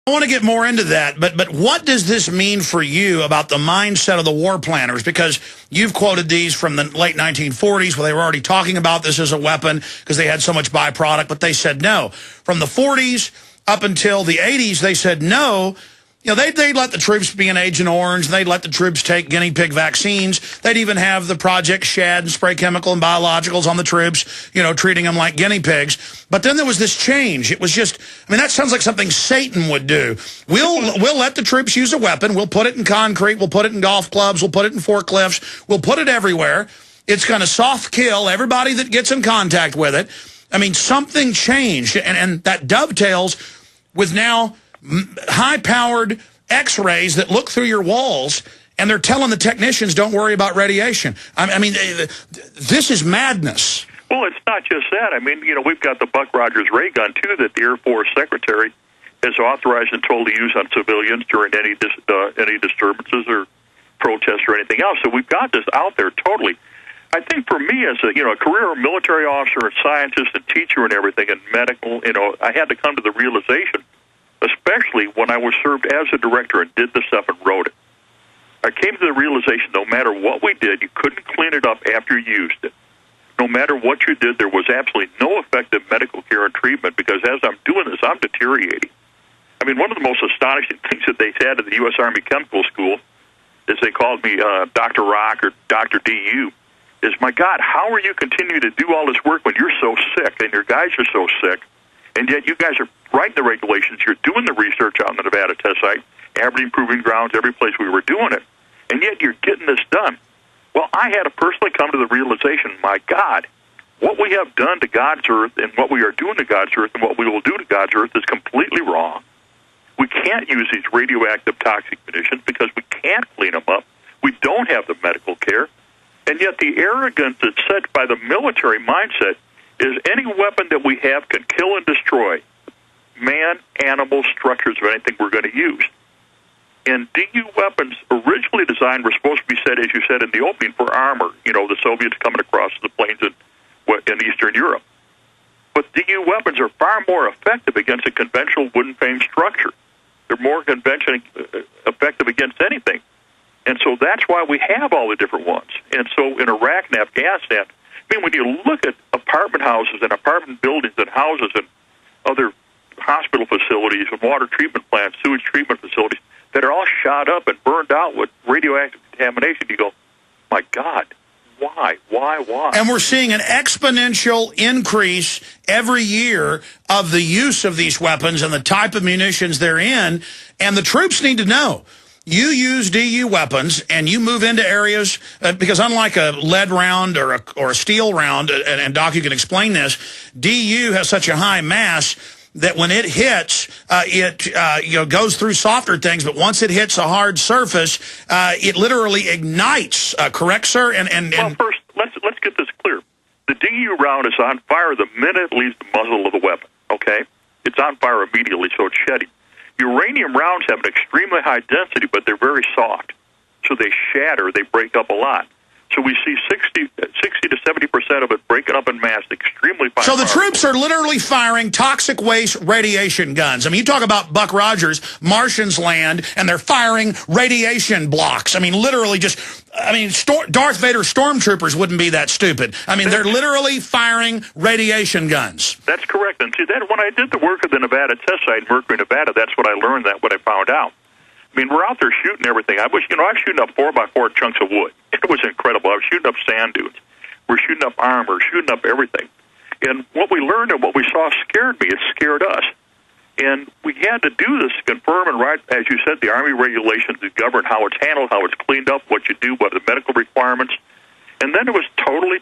I want to get more into that, but what does this mean for you about the mindset of the war planners? Because you've quoted these from the late 1940s where they were already talking about this as a weapon because they had so much byproduct, but they said no. From the 40s up until the 80s, they said no. You know, they'd let the troops be in Agent Orange. They'd let the troops take guinea pig vaccines. They'd even have the Project Shad and spray chemical and biologicals on the troops, you know, treating them like guinea pigs. But then there was this change. It was just, I mean, that sounds like something Satan would do. We'll let the troops use a weapon. We'll put it in concrete. We'll put it in golf clubs. We'll put it in forklifts. We'll put it everywhere. It's going to soft kill everybody that gets in contact with it. I mean, something changed, and that dovetails with now high-powered X-rays that look through your walls, and they're telling the technicians, don't worry about radiation. I mean, this is madness. Well, it's not just that. I mean, you know, we've got the Buck Rogers ray gun, too, that the Air Force Secretary has authorized and told to use on civilians during any disturbances or protests or anything else. So we've got this out there totally. I think for me as a career military officer and scientist and teacher and everything and medical, I had to come to the realization, especially when I was served as a director and did the stuff and wrote it. I came to the realization no matter what we did, you couldn't clean it up after you used it. No matter what you did, there was absolutely no effective medical care and treatment because as I'm doing this, I'm deteriorating. I mean, one of the most astonishing things that they had at the U.S. Army Chemical School is they called me doug-rokke or Dr. DU, is, my God, how are you continuing to do all this work when you're so sick and your guys are so sick? And yet you guys are writing the regulations, you're doing the research on the Nevada test site, Aberdeen Proving Grounds, every place we were doing it, and yet you're getting this done. Well, I had to personally come to the realization, my God, what we have done to God's earth and what we are doing to God's earth and what we will do to God's earth is completely wrong. We can't use these radioactive toxic munitions because we can't clean them up. We don't have the medical care. And yet the arrogance that's set by the military mindset is any weapon that we have can kill and destroy man, animal, structures of anything we're going to use. And DU weapons originally designed were supposed to be set, as you said in the opening, for armor. You know, the Soviets coming across the plains in Eastern Europe. But DU weapons are far more effective against a conventional wooden frame structure. They're more effective against anything. And so that's why we have all the different ones. And so in Iraq and Afghanistan, I mean, when you look at apartment houses and apartment buildings and houses and other hospital facilities and water treatment plants, sewage treatment facilities that are all shot up and burned out with radioactive contamination, you go, my God, why? And we're seeing an exponential increase every year of the use of these weapons and the type of munitions they're in, and the troops need to know. You use DU weapons, and you move into areas, because unlike a lead round or a steel round, and Doc, you can explain this, DU has such a high mass that when it hits, it goes through softer things, but once it hits a hard surface, it literally ignites. Correct, sir? Well, first, let's get this clear. The DU round is on fire the minute it leaves the muzzle of the weapon. Okay, it's on fire immediately, so it's shedding. Uranium rounds have an extremely high density, but they're very soft. So they shatter, they break up a lot. So we see 60 to 70% of it breaking up in mass, extremely fine. So the troops are literally firing toxic waste radiation guns. I mean, you talk about Buck Rogers, Martian's land, and they're firing radiation blocks. I mean, literally just, Darth Vader stormtroopers wouldn't be that stupid. I mean, they're literally firing radiation guns. That's correct. And see, that when I did the work at the Nevada test site in Mercury, Nevada, that's what I learned, what I found out. I mean, we're out there shooting everything. I was shooting up 4x4 chunks of wood. It was incredible. I was shooting up sand dunes. We're shooting up armor, shooting up everything. And what we learned and what we saw scared me. It scared us. And we had to do this to confirm and write, as you said, the Army regulations that govern how it's handled, how it's cleaned up, what you do, what are the medical requirements. And then it was totally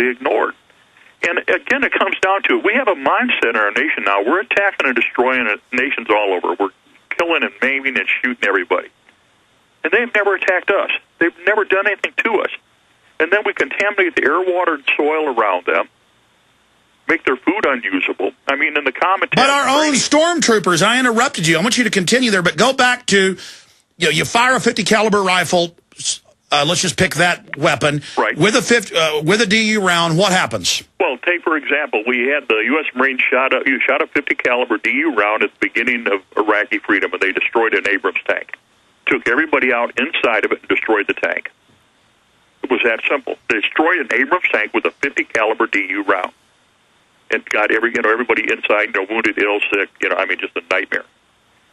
ignored. And again, it comes down to it. We have a mindset in our nation now. We're attacking and destroying nations all over. We're killing and maiming and shooting everybody. And they've never attacked us. They've never done anything to us. And then we contaminate the air, water, and soil around them, make their food unusable. I mean, in the commentary... But our own stormtroopers, I interrupted you. I want you to continue there, but go back to, you fire a .50 caliber rifle, let's just pick that weapon. Right. With a DU round, what happens? Well, take, for example, we had the U.S. Marines shot a 50 caliber DU round at the beginning of Iraqi freedom, and they destroyed an Abrams tank. Took everybody out inside of it and destroyed the tank. It was that simple. They destroyed an Abrams tank with a 50 caliber DU round. It got everybody inside, wounded, ill, sick, just a nightmare.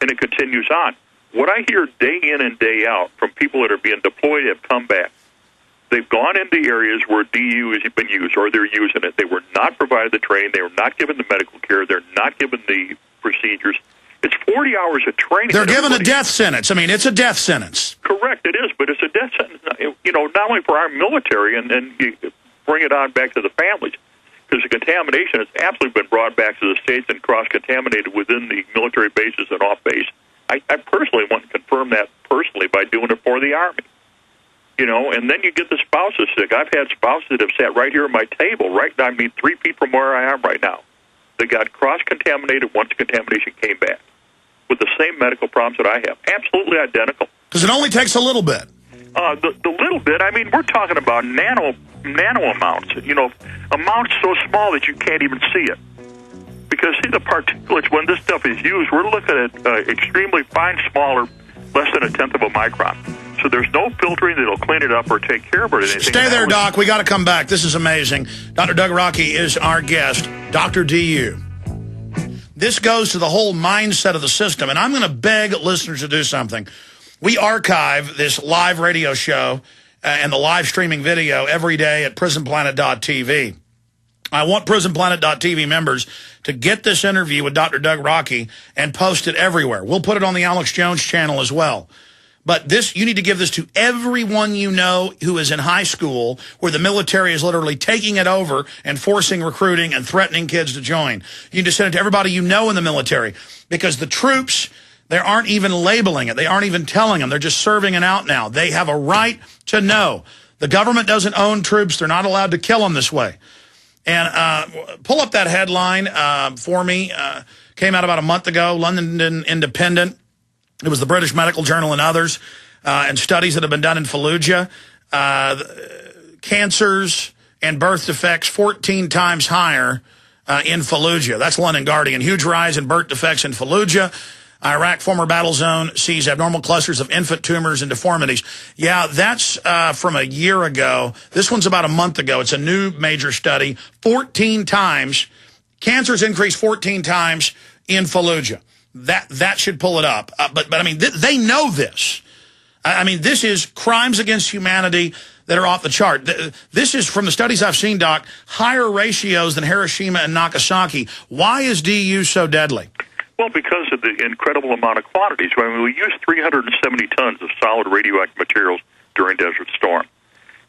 And it continues on. What I hear day in and day out from people that are being deployed have come back. They've gone into areas where DU has been used, or they're using it. They were not provided the training. They were not given the medical care. They're not given the procedures. It's 40 hours of training. They're given a death sentence. I mean, it's a death sentence. Correct, it is, but it's a death sentence, not only for our military, and you bring it on back to the families, because the contamination has absolutely been brought back to the States and cross-contaminated within the military bases and off base. I personally want to confirm that personally by doing it for the Army. And then you get the spouses sick. I've had spouses that have sat right here at my table, 3 feet from where I am right now. They got cross-contaminated once the contamination came back with the same medical problems that I have. Absolutely identical. Because it only takes a little bit. The little bit, we're talking about nano amounts, amounts so small that you can't even see it. Because, see, the particulates, when this stuff is used, we're looking at extremely fine, smaller, less than a tenth of a micron. So there's no filtering that'll clean it up or take care of it or anything. Stay there, Doc. We got to come back. This is amazing. Dr. Doug Rokke is our guest, Dr. DU. This goes to the whole mindset of the system, and I'm going to beg listeners to do something. We archive this live radio show and the live streaming video every day at prisonplanet.tv. I want prisonplanet.tv members to get this interview with Dr. Doug Rokke and post it everywhere. We'll put it on the Alex Jones channel as well. But you need to give this to everyone you know who is in high school where the military is literally taking it over and forcing recruiting and threatening kids to join. You need to send it to everybody you know in the military, because the troops, they aren't even labeling it. They aren't even telling them. They're just serving it out now. They have a right to know. The government doesn't own troops. They're not allowed to kill them this way. And pull up that headline for me. Came out about a month ago, London Independent. It was the British Medical Journal and others, and studies that have been done in Fallujah. Cancers and birth defects 14 times higher in Fallujah. That's London Guardian. Huge rise in birth defects in Fallujah. Iraq, former battle zone, sees abnormal clusters of infant tumors and deformities. Yeah, that's from a year ago. This one's about a month ago. It's a new major study. 14 times. Cancers increased 14 times in Fallujah. That should pull it up. But they know this. This is crimes against humanity that are off the chart. This is, from the studies I've seen, Doc, higher ratios than Hiroshima and Nagasaki. Why is DU so deadly? Well, because of the incredible amount of quantities. We used 370 tons of solid radioactive materials during Desert Storm.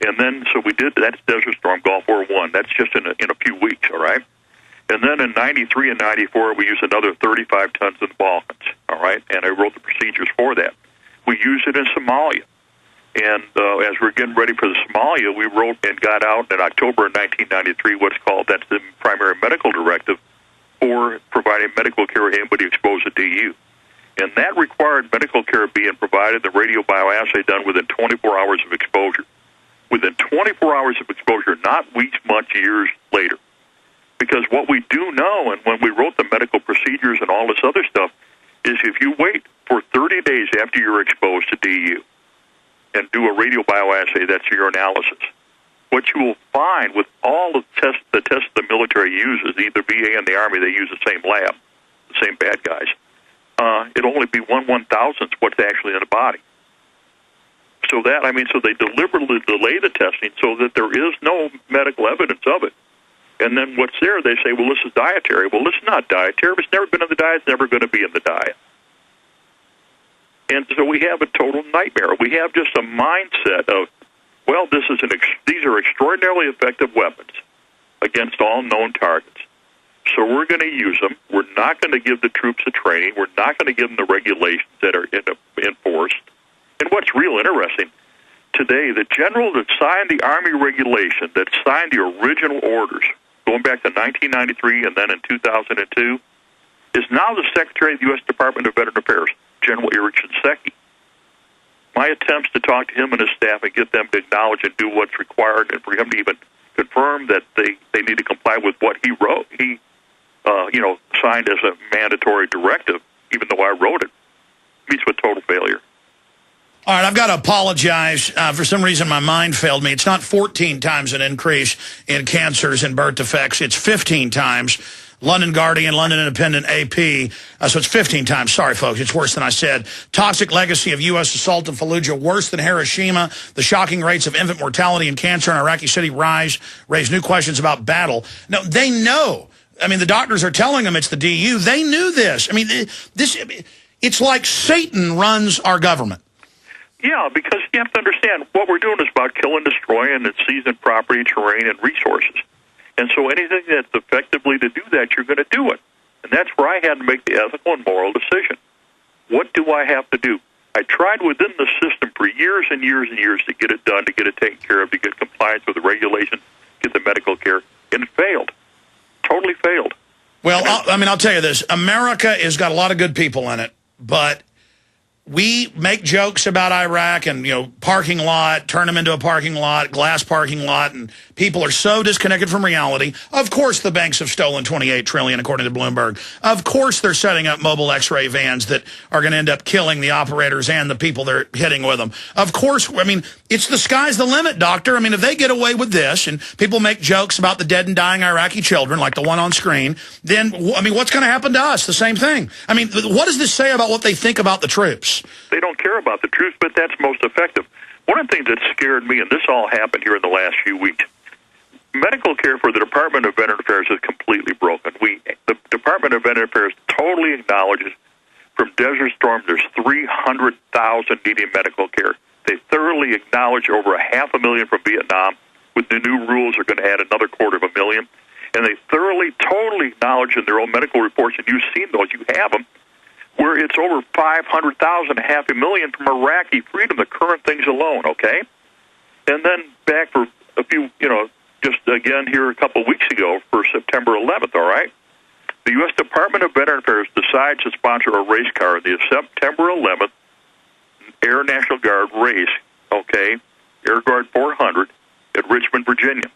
And then, so we did, that's Desert Storm, Gulf War I. That's just in a few weeks, all right? And then in 93 and 94, we used another 35 tons in the Balkans, all right? And I wrote the procedures for that. We used it in Somalia. And as we're getting ready for the Somalia, we wrote and got out in October of 1993 what's called, that's the primary medical directive for providing medical care to anybody exposed to DU. And that required medical care being provided, the radio bioassay done within 24 hours of exposure. Within 24 hours of exposure, not weeks, months, years later. Because what we do know, and when we wrote the medical procedures and all this other stuff, is if you wait for 30 days after you're exposed to DU and do a radio bioassay, that's your analysis, what you will find with all the tests the military uses, either VA and the Army, they use the same lab, the same bad guys, it'll only be 1/1000th what's actually in the body. So so they deliberately delay the testing so that there is no medical evidence of it. And then what's there, they say, well, this is dietary. Well, this is not dietary. If it's never been in the diet, it's never going to be in the diet. And so we have a total nightmare. We have just a mindset of, well, these are extraordinarily effective weapons against all known targets. So we're going to use them. We're not going to give the troops the training. We're not going to give them the regulations that are enforced. And what's real interesting, today, the general that signed the Army regulation, that signed the original orders, going back to 1993 and then in 2002, is now the Secretary of the U.S. Department of Veteran Affairs, General Eric Shinseki. my attempts to talk to him and his staff and get them to acknowledge and do what's required, and for him to even confirm that they need to comply with what he wrote, he signed as a mandatory directive, even though I wrote it, meets with total failure. All right, I've got to apologize. For some reason, my mind failed me. It's not 14 times an increase in cancers and birth defects. It's 15 times. London Guardian, London Independent, AP. So it's 15 times. Sorry, folks. It's worse than I said. Toxic legacy of U.S. assault in Fallujah, worse than Hiroshima. The shocking rates of infant mortality and cancer in Iraqi city raise new questions about battle. No, they know. I mean, the doctors are telling them it's the DU. They knew this. I mean, it's like Satan runs our government. Yeah, because you have to understand, what we're doing is about killing, destroying, and seizing property, terrain, and resources. And so anything that's effectively to do that, you're going to do it. And that's where I had to make the ethical and moral decision. What do I have to do? I tried within the system for years and years and years to get it done, to get it taken care of, to get compliance with the regulations, get the medical care, and it failed. Totally failed. Well, I'll tell you this. America has got a lot of good people in it, but we make jokes about Iraq and, parking lot, turn them into a parking lot, glass parking lot, and people are so disconnected from reality. Of course the banks have stolen $28 trillion, according to Bloomberg. Of course they're setting up mobile X-ray vans that are going to end up killing the operators and the people they're hitting with them. Of course, it's the sky's the limit, doctor. If they get away with this and people make jokes about the dead and dying Iraqi children, like the one on screen, then, what's going to happen to us? The same thing. What does this say about what they think about the troops? They don't care about the troops, but that's most effective. One of the things that scared me, and this all happened here in the last few weeks, medical care for the Department of Veterans Affairs is completely broken. The Department of Veterans Affairs totally acknowledges from Desert Storm there's 300,000 needing medical care. They thoroughly acknowledge over 500,000 from Vietnam. With the new rules, they're going to add another 250,000. And they thoroughly, totally acknowledge in their own medical reports, and you've seen those, you have them, where it's over 500,000, 500,000 from Iraqi freedom, the current things alone, okay? And then back for a few, just again here a couple of weeks ago for September 11th, all right? The U.S. Department of Veterans Affairs decides to sponsor a race car, the September 11th Air National Guard race, okay, Air Guard 400 at Richmond, Virginia.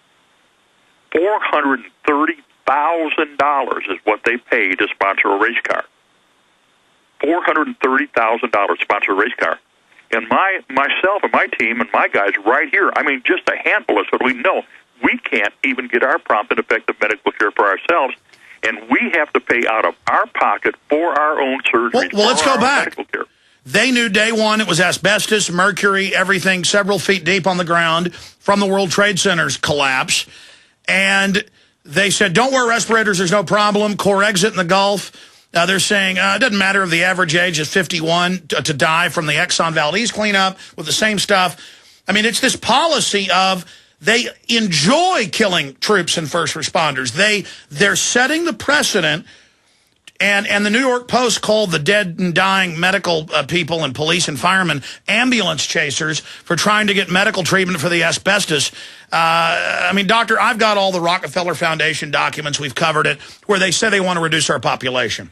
$430,000 is what they pay to sponsor a race car. $430,000 sponsor a race car. And myself and my team and my guys right here, just a handful of us, but we know we can't even get our prompt and effective medical care for ourselves, and we have to pay out of our pocket for our own surgeries. Well, let's go back. Medical care. They knew day one it was asbestos, mercury, everything several feet deep on the ground from the World Trade Center's collapse. And they said, don't wear respirators, there's no problem. Core exit in the Gulf. They're saying it doesn't matter if the average age is 51 to die from the Exxon Valdez cleanup with the same stuff. It's this policy of they enjoy killing troops and first responders. They're setting the precedent. And the New York Post called the dead and dying medical people and police and firemen ambulance chasers for trying to get medical treatment for the asbestos. Doctor, I've got all the Rockefeller Foundation documents. We've covered it, where they say they want to reduce our population.